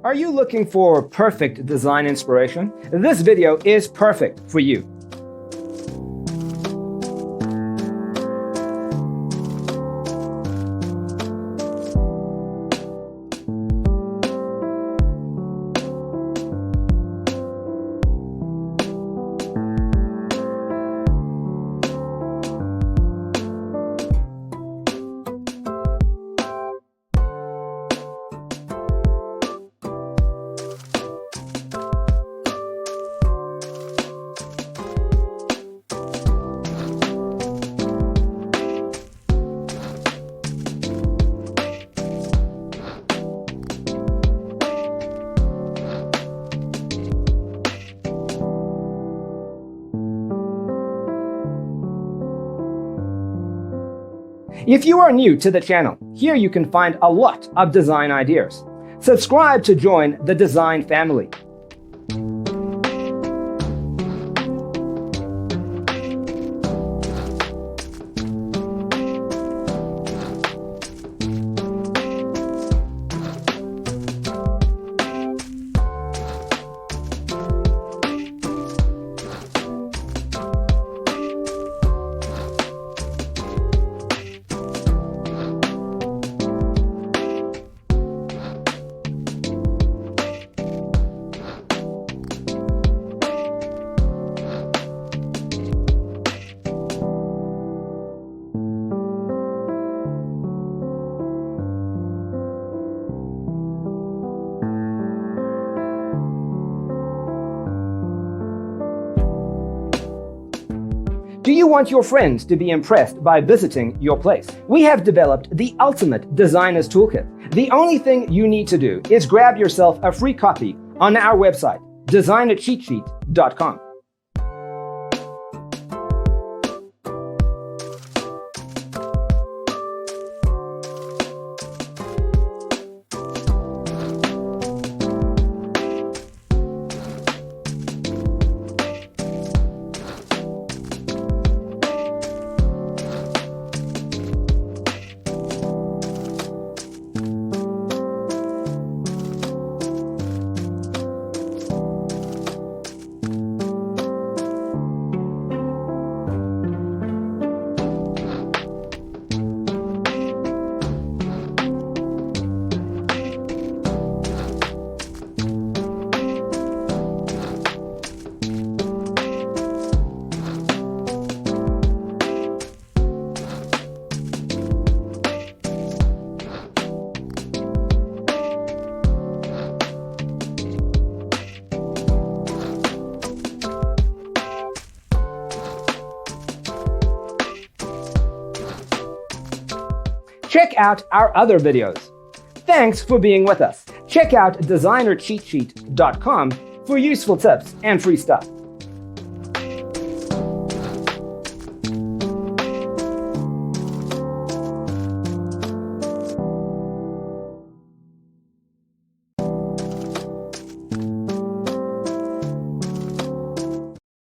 Are you looking for perfect design inspiration? This video is perfect for you. If you are new to the channel, here you can find a lot of design ideas. Subscribe to join the design family. Do you want your friends to be impressed by visiting your place? We have developed the ultimate designer's toolkit. The only thing you need to do is grab yourself a free copy on our website, designercheatsheet.com. Check out our other videos. Thanks for being with us. Check out designercheatsheet.com for useful tips and free stuff.